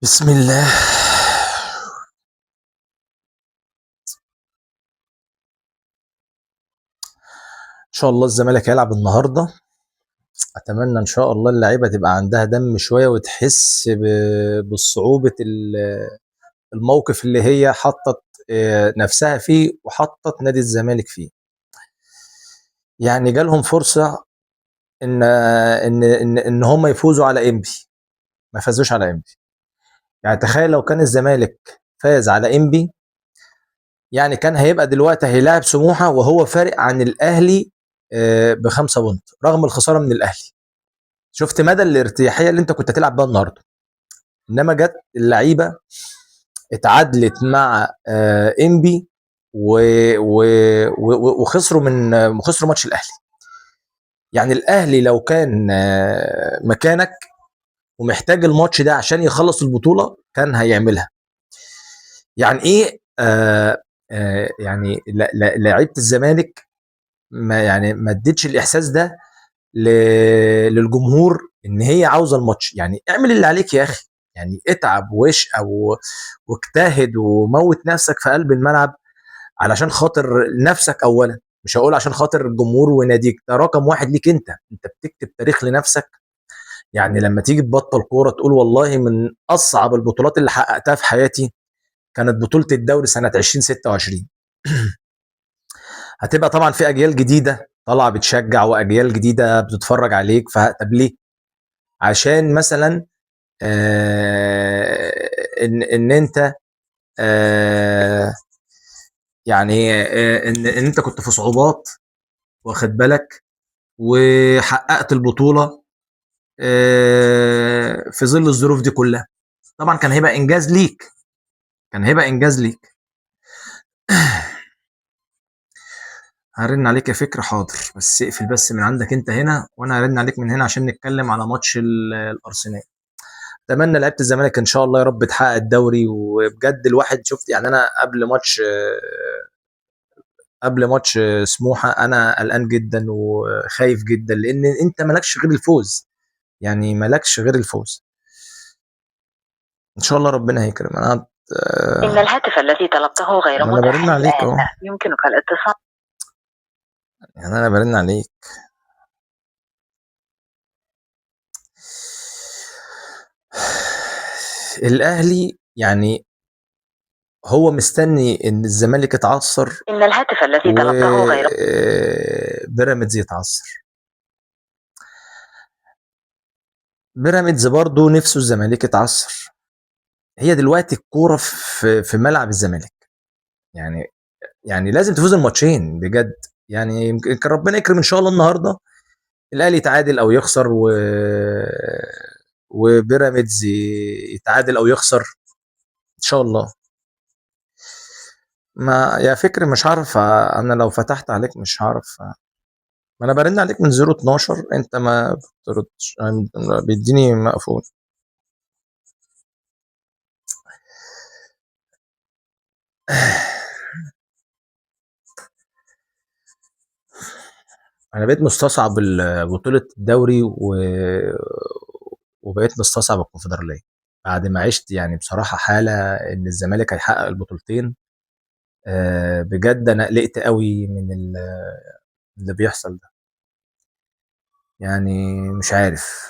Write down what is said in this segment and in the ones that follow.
بسم الله. ان شاء الله الزمالك هيلعب النهارده. اتمنى ان شاء الله اللعيبه تبقى عندها دم شويه وتحس بصعوبه الموقف اللي هي حطت نفسها فيه وحطت نادي الزمالك فيه. يعني جالهم فرصه ان هم يفوزوا على انبي، ما فازوش على انبي. يعني تخيل لو كان الزمالك فاز على انبي، يعني كان هيبقى دلوقتي هيلاعب سموحه وهو فارق عن الاهلي بخمسة بونت رغم الخساره من الاهلي. شفت مدى الارتياحيه اللي انت كنت هتلعب بيها النهارده. انما جت اللعيبه اتعادلت مع انبي و... و... وخسروا ماتش الاهلي. يعني الاهلي لو كان مكانك ومحتاج الماتش ده عشان يخلص البطوله كان هيعملها. يعني ايه يعني لعيبه الزمالك ما ادتش الاحساس ده للجمهور ان هي عاوزه الماتش. يعني اعمل اللي عليك يا اخي، يعني اتعب واشقى واجتهد وموت نفسك في قلب الملعب علشان خاطر نفسك اولا. مش هقول عشان خاطر الجمهور وناديك، ده رقم واحد ليك انت بتكتب تاريخ لنفسك. يعني لما تيجي تبطل كوره تقول والله من اصعب البطولات اللي حققتها في حياتي كانت بطوله الدوري سنه 2026. هتبقى طبعا في اجيال جديده طالعه بتشجع واجيال جديده بتتفرج عليك، طب ليه؟ عشان مثلا ان انت آه يعني ان انت كنت في صعوبات، واخد بالك، وحققت البطوله في ظل الظروف دي كلها. طبعا كان هيبقى انجاز ليك، كان هيبقى انجاز ليك. هرن عليك يا فكر، حاضر، بس اقفل بس من عندك انت هنا وانا هرن عليك من هنا عشان نتكلم على ماتش الارسنال. اتمنى لعيبه الزمالك ان شاء الله يا رب تحقق الدوري. وبجد الواحد شفت، يعني انا قبل ماتش سموحه انا قلقان جدا وخايف جدا لان انت مالكش غير الفوز، يعني مالكش غير الفوز. ان شاء الله ربنا هيكرم. انا إن الهاتف الذي طلبته غير انا متاح برن عليك الآن. اهو، يمكنك الاتصال. يعني انا برن عليك. الاهلي يعني هو مستني ان الزمالك يتعثر إن الهاتف الذي طلبته غير وبيراميدز يتعثر. بيراميدز برضه نفسه الزمالك يتعثر. هي دلوقتي الكوره في ملعب الزمالك. يعني لازم تفوز الماتشين بجد. يعني يمكن ربنا يكرم ان شاء الله النهارده الاهلي يتعادل او يخسر وبيراميدز يتعادل او يخسر ان شاء الله. ما يا فكر مش عارف، انا لو فتحت عليك مش عارف. ما انا برن عليك من 012 انت ما بتردش، بيديني مقفول. انا بقيت مستصعب بطولة الدوري وبقيت مستصعب الكونفدرالية بعد ما عشت يعني بصراحة حالة ان الزمالك هيحقق البطولتين. بجد انا قلقت قوي من اللي بيحصل ده. يعني مش عارف.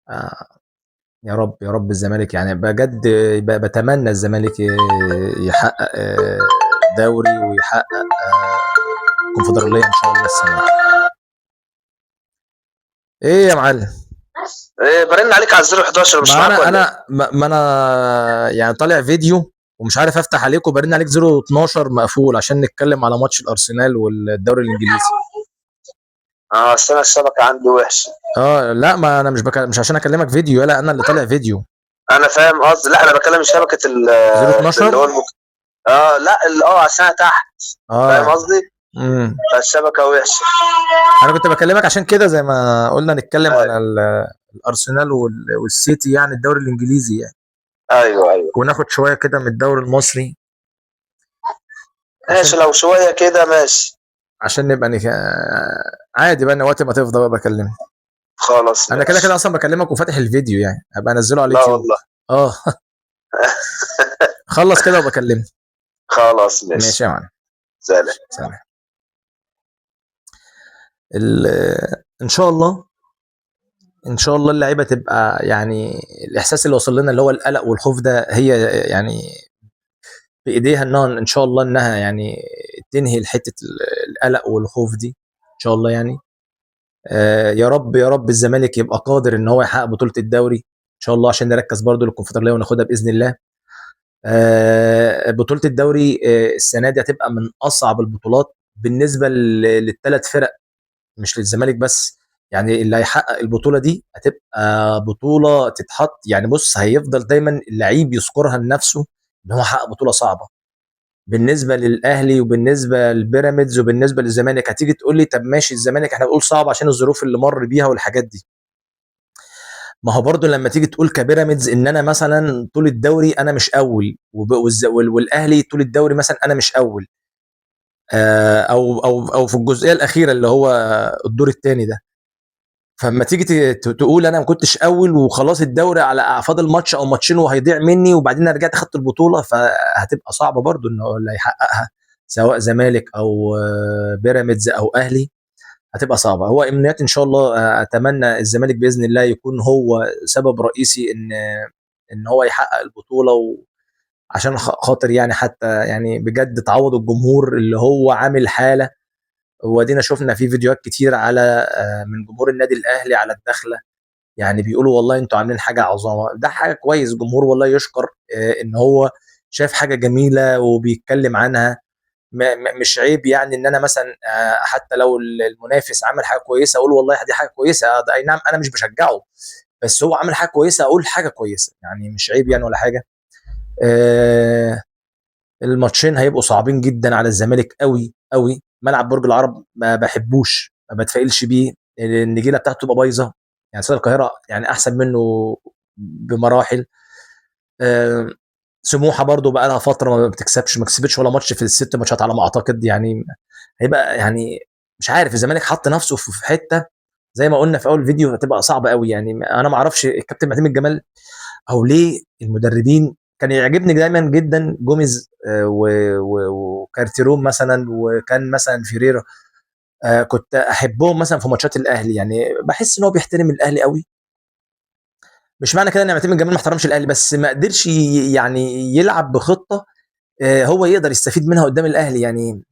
آه، يا رب يا رب الزمالك يعني بجد بتمنى الزمالك يحقق دوري ويحقق كونفدرالية ان شاء الله السنة دي. ايه يا معلم؟ ايه برن عليك على 011 مش ما معاك انا ولا ايه؟ انا ما انا يعني طالع فيديو ومش عارف افتح عليك وبرن عليك 012 مقفول عشان نتكلم على ماتش الارسنال والدوري الانجليزي. اه اصل انا الشبكه عندي وحشه. لا ما انا مش عشان اكلمك فيديو، لا انا اللي طالع فيديو. انا فاهم قصدي، لا انا بكلم شبكه 012. اللي هو لا عشان أنا تحت. فاهم اه. قصدي؟ امم فالشبكه وحشه. انا كنت بكلمك عشان كده زي ما قلنا نتكلم ايوه على الارسنال والسيتي، يعني الدوري الانجليزي يعني، ايوه وناخد شويه كده من الدوري المصري ماشي، عشان لو شويه كده ماشي. نبقى عادي بقى، وقت ما تفضى بقى بكلمك. خلاص انا كده ماشي. كده اصلا بكلمك وفاتح الفيديو، يعني هبقى انزله على لا اليوتيوب. والله. اه. خلص كده وبكلمك. خلاص ماشي يا ماشي. معلم. سلام. سلام. ان شاء الله، ان شاء الله اللعيبه تبقى يعني الاحساس اللي وصل لنا اللي هو القلق والخوف ده، هي يعني بايديها انها ان شاء الله انها يعني تنهي حته القلق والخوف دي ان شاء الله يعني. يا رب يا رب الزمالك يبقى قادر ان هو يحقق بطوله الدوري ان شاء الله، عشان نركز برضو للكونفدراليه وناخدها باذن الله. بطوله الدوري السنه دي هتبقى من اصعب البطولات بالنسبه للثلاث فرق، مش للزمالك بس. يعني اللي هيحقق البطوله دي هتبقى بطوله تتحط، يعني بص هيفضل دايما اللعيب يذكرها لنفسه ان هو حقق بطوله صعبه. بالنسبه للاهلي وبالنسبه للبيراميدز وبالنسبه للزمالك، هتيجي تقول لي طب ماشي الزمالك احنا بنقول صعب عشان الظروف اللي مر بيها والحاجات دي. ما هو برضو لما تيجي تقول كبيراميدز ان انا مثلا طول الدوري انا مش اول، والاهلي طول الدوري مثلا انا مش اول، او في الجزئيه الاخيره اللي هو الدور الثاني ده. فلما تيجي تقول انا ما كنتش اول وخلاص الدوري على فاضل ماتش او ماتشين وهيضيع مني وبعدين أنا رجعت اخدت البطوله، فهتبقى صعبه برضو ان هو اللي هيحققها سواء زمالك او بيراميدز او اهلي، هتبقى صعبه. هو امنيات ان شاء الله، اتمنى الزمالك باذن الله يكون هو سبب رئيسي ان هو يحقق البطوله، عشان خاطر يعني حتى يعني بجد تعوض الجمهور اللي هو عامل حاله. ودينا شفنا في فيديوهات كتير على من جمهور النادي الاهلي على الدخله، يعني بيقولوا والله انتوا عاملين حاجه عظيمه، ده حاجه كويس، جمهور والله يشكر ان هو شايف حاجه جميله وبيتكلم عنها. مش عيب يعني ان انا مثلا حتى لو المنافس عمل حاجه كويسه اقول والله دي حاجه كويسه، ده اي نعم انا مش بشجعه بس هو عمل حاجه كويسه اقول حاجه كويسه، يعني مش عيب يعني ولا حاجه. الماتشين هيبقوا صعبين جدا على الزمالك قوي قوي. ملعب برج العرب ما بحبوش، ما بتفائلش بيه، النجيله بتاعته تبقى بايظه. يعني استاد القاهره يعني احسن منه بمراحل. آه، سموحه برضو بقى لها فتره ما بتكسبش، ما كسبتش ولا ماتش في الست ماتشات على ما اعتقد يعني. هيبقى يعني مش عارف الزمالك حط نفسه في حته زي ما قلنا في اول فيديو هتبقى صعبه قوي. يعني انا ما اعرفش الكابتن معتمد جمال او ليه المدربين كان يعجبني دايما جدا جوميز وكارتيروم مثلا، وكان مثلا فيريرا كنت احبهم مثلا في ماتشات الاهلي، يعني بحس ان هو بيحترم الاهلي قوي. مش معنى كده ان معتمد جمال ما احترمش الاهلي، بس ما قدرش يعني يلعب بخطه هو يقدر يستفيد منها قدام الاهلي يعني.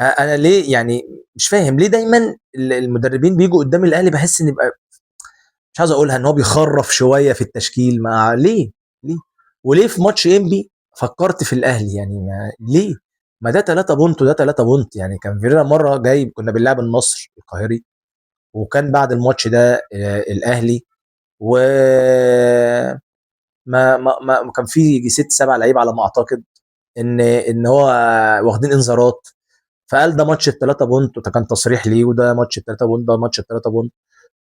انا ليه يعني مش فاهم ليه دايما المدربين بيجوا قدام الاهلي بحس ان يبقى مش عاوز اقولها ان هو بيخرف شويه في التشكيل، مع ليه وليه في ماتش انبي فكرت في الاهلي يعني ليه؟ ما ده 3 بونت وده 3 بونت، يعني كان فيريرا مره جاي كنا بنلعب النصر القاهري وكان بعد الماتش ده الاهلي، و كان في يجي 6 7 لعيبه على ما اعتقد ان هو واخدين انذارات، فقال ده ماتش ال3 بونت، وده كان تصريح ليه، وده ماتش ال3 بونت ده ماتش ال3 بونت.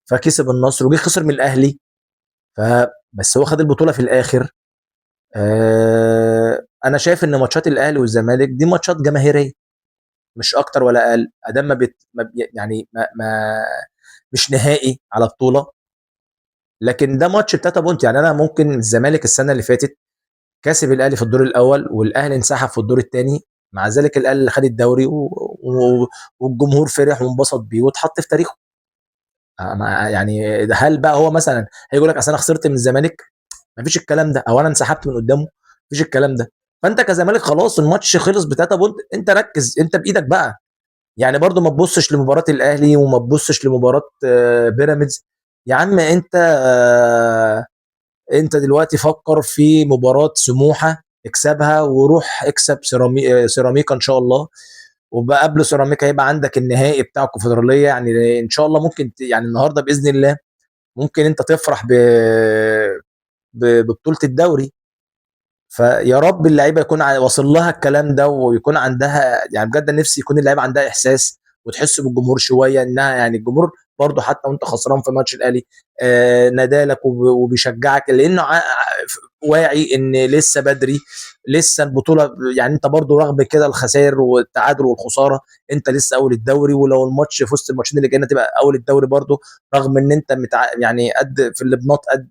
فكسب النصر وجه خسر من الاهلي، فبس هو خد البطوله في الاخر. انا شايف ان ماتشات الاهلي والزمالك دي ماتشات جماهيريه مش اكتر ولا اقل، ادام يعني مش نهائي على بطوله. لكن ده ماتش بتاتا بونت، يعني انا ممكن الزمالك السنه اللي فاتت كسب الاهلي في الدور الاول والاهلي انسحب في الدور الثاني، مع ذلك الاهلي اللي خد الدوري والجمهور فرح وانبسط بيه واتحط في تاريخه. يعني هل بقى هو مثلا هيقول لك اصل انا خسرت من الزمالك؟ مفيش الكلام ده، او انا انسحبت من قدامه، مفيش الكلام ده. فانت كزمالك خلاص الماتش خلص بتاتا بونت، انت ركز انت بايدك بقى. يعني برضو ما تبصش لمباراه الاهلي وما تبصش لمباراه بيراميدز. يا عم انت دلوقتي فكر في مباراه سموحه اكسبها وروح اكسب سيراميكا ان شاء الله، وبقى قبل سيراميكا هيبقى عندك النهائي بتاع الكونفدراليه، يعني ان شاء الله ممكن يعني النهارده باذن الله ممكن انت تفرح ببطوله الدوري. فيا رب اللعيبه يكون واصل لها الكلام ده ويكون عندها، يعني بجد نفسي يكون اللعيبه عندها احساس وتحس بالجمهور شويه انها يعني الجمهور برضه حتى وانت خسران في ماتش الاهلي نادالك وبيشجعك، لانه واعي ان لسه بدري، لسه البطوله، يعني انت برضه رغم كده الخسائر والتعادل والخساره انت لسه اول الدوري، ولو الماتش فزت الماتشين اللي جايين تبقى اول الدوري برضه، رغم ان انت يعني قد في البناط قد